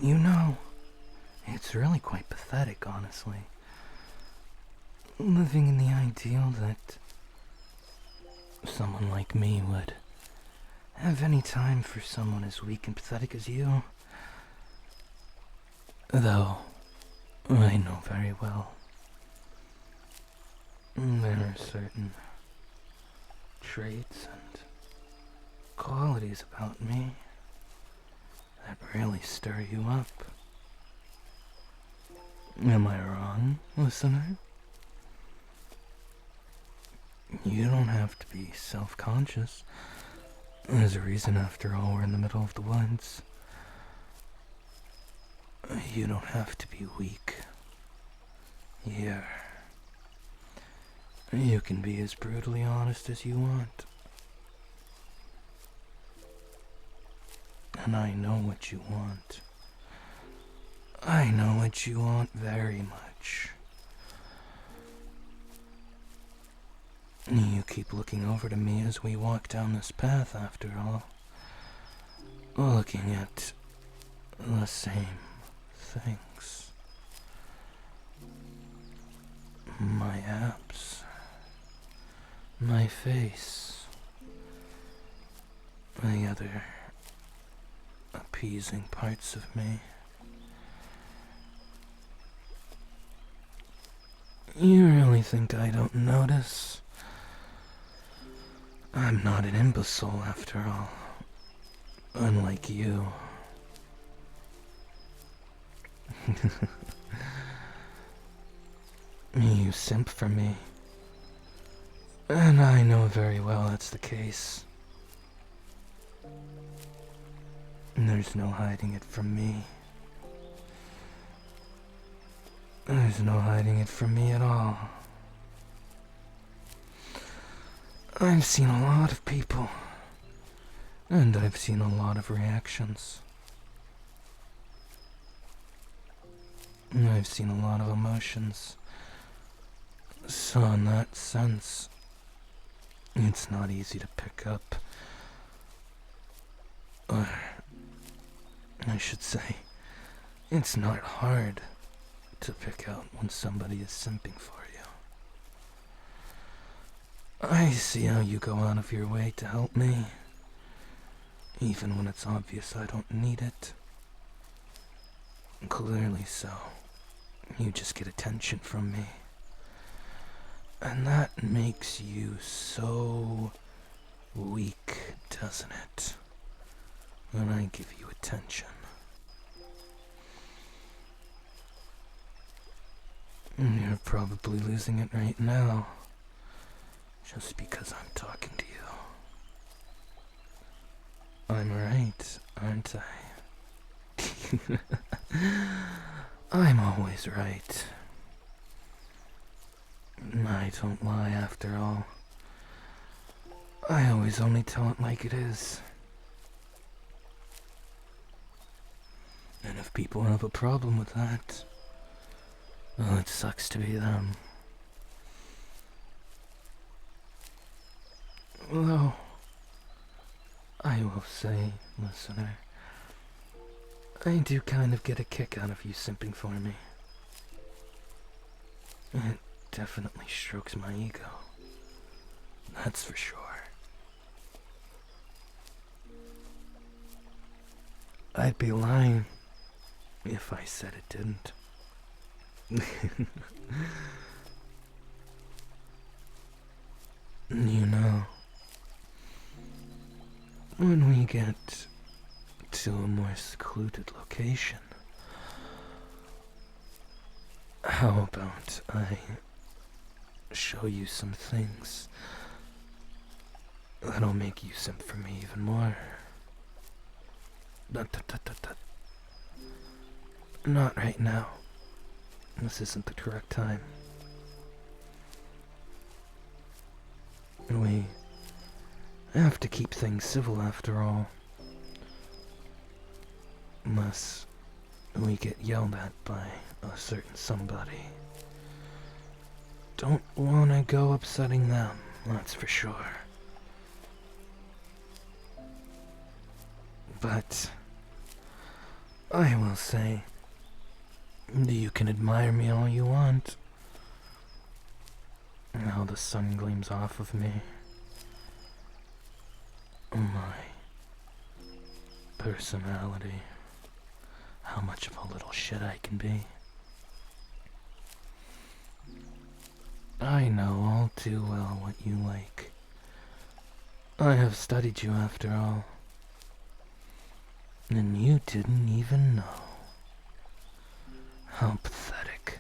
You know, it's really quite pathetic, honestly. Living in the ideal that someone like me would have any time for someone as weak and pathetic as you. Though, I know very well there are certain traits and qualities about me that really stir you up. Am I wrong, listener? You don't have to be self-conscious. There's a reason, after all, we're in the middle of the woods. You don't have to be weak. Here. You can be as brutally honest as you want. And I know what you want. I know what you want very much. You keep looking over to me as we walk down this path, after all. Looking at the same things. My abs. My face. The other appeasing parts of me. You really think I don't notice? I'm not an imbecile, after all. Unlike you. You simp for me. And I know very well that's the case. There's no hiding it from me. There's no hiding it from me at all. I've seen a lot of people, and I've seen a lot of reactions. I've seen a lot of emotions. So in that sense, it's not easy to pick up. Or, I should say, it's not hard to pick out when somebody is simping for you. I see how you go out of your way to help me, even when it's obvious I don't need it. Clearly so. You just get attention from me. And that makes you so weak, doesn't it? When I give you attention. You're probably losing it right now, just because I'm talking to you. I'm right, aren't I? I'm always right. I don't lie, after all. I always only tell it like it is. And if people have a problem with that, well, it sucks to be them. Although, I will say, listener, I do kind of get a kick out of you simping for me. It definitely strokes my ego. That's for sure. I'd be lying if I said it didn't. You know, when we get to a more secluded location, how about I show you some things that'll make you simp for me even more? Not right now. This isn't the correct time. We have to keep things civil, after all. Unless we get yelled at by a certain somebody. Don't want to go upsetting them, that's for sure. But I will say, you can admire me all you want. How the sun gleams off of me. My personality. How much of a little shit I can be. I know all too well what you like. I have studied you after all. And you didn't even know. How pathetic.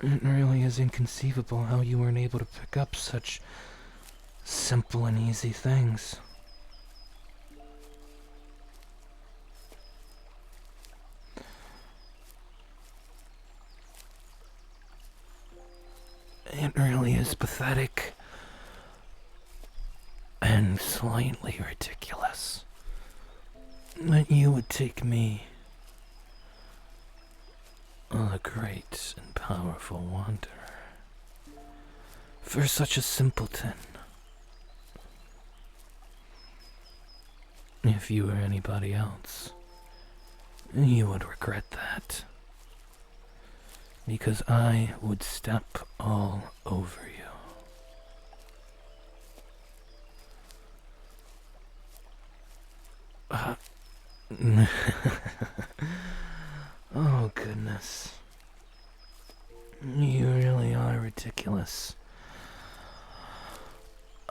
It really is inconceivable how you weren't able to pick up such simple and easy things. It really is pathetic and slightly ridiculous that you would take me, a great and powerful wanderer, for such a simpleton. If you were anybody else, you would regret that. Because I would step all over you. Oh, goodness. You really are ridiculous.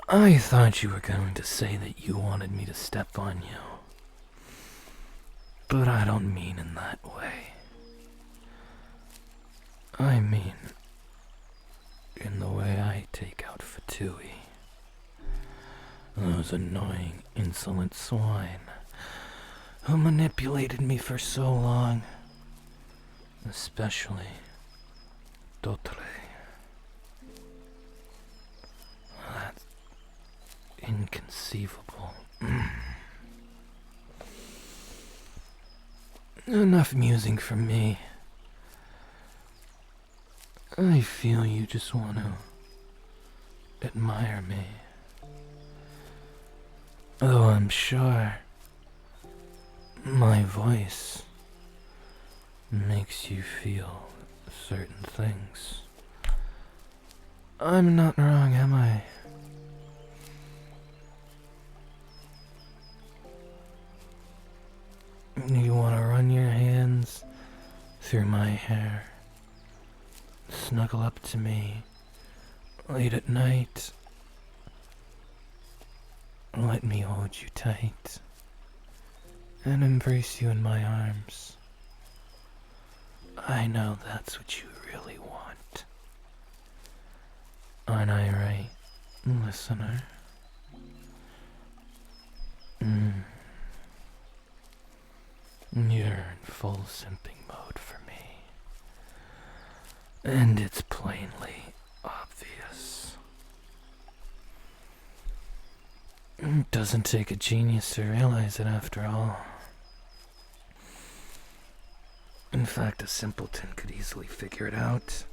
I thought you were going to say that you wanted me to step on you. But I don't mean in that way. I mean in the way I take out Fatui. Those annoying, insolent swine who manipulated me for so long. Especially Dotre. That's inconceivable. Enough musing from me. I feel you just want to admire me. Though I'm sure my voice makes you feel certain things. I'm not wrong, am I? You want to run your hands through my hair, snuggle up to me late at night, let me hold you tight, and embrace you in my arms. I know that's what you really want. Aren't I right, listener? You're in full simping mode for me. And it's plainly obvious. It doesn't take a genius to realize it after all. In fact, a simpleton could easily figure it out.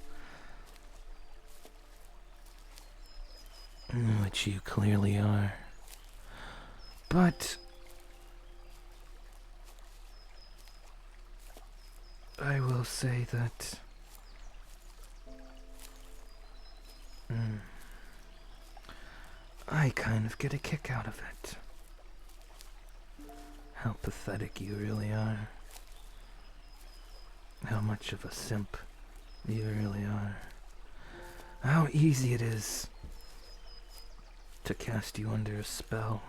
Which you clearly are. But I will say that I kind of get a kick out of it. How pathetic you really are. How much of a simp you really are. How easy it is to cast you under a spell.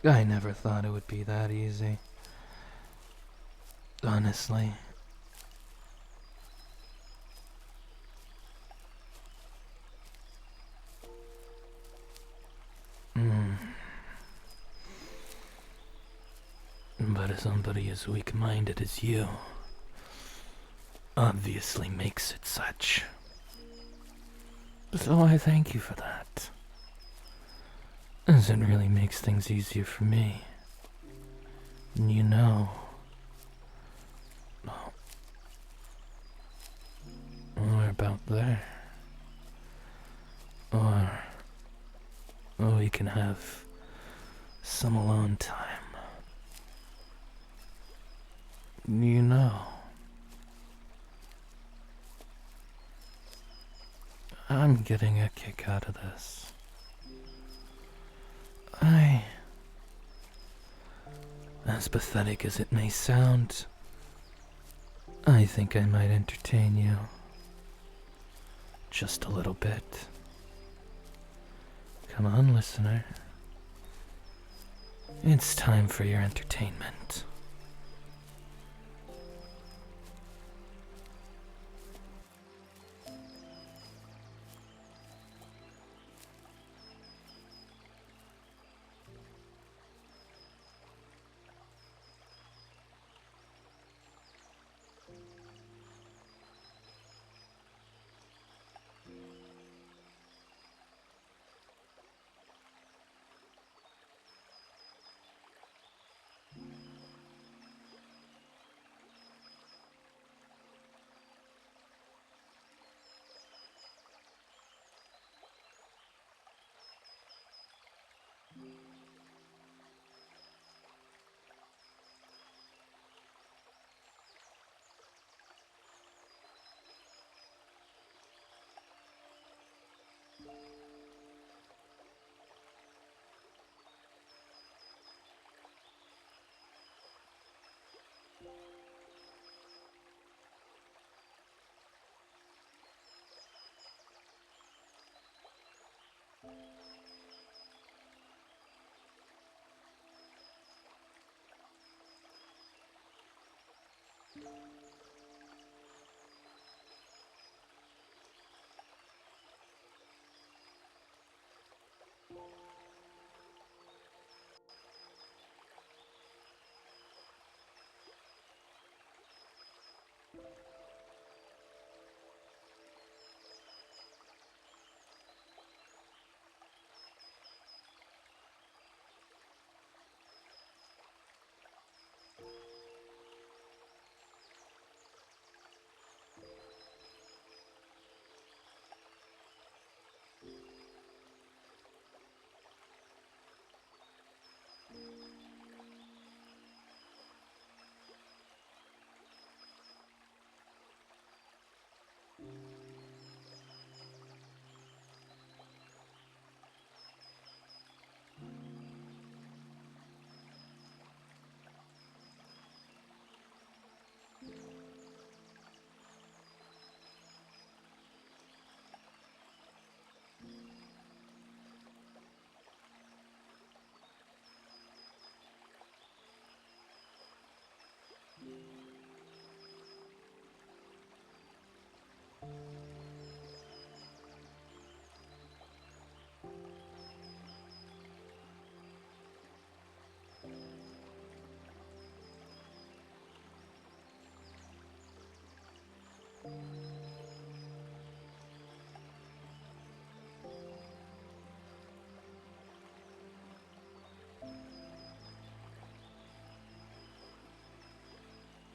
I never thought it would be that easy. Honestly. But somebody as weak-minded as you obviously makes it such. So I thank you for that. As it really makes things easier for me. You know. Or about there. Or we can have some alone time. You know, I'm getting a kick out of this. As pathetic as it may sound, I think I might entertain you. Just a little bit. Come on, listener. It's time for your entertainment.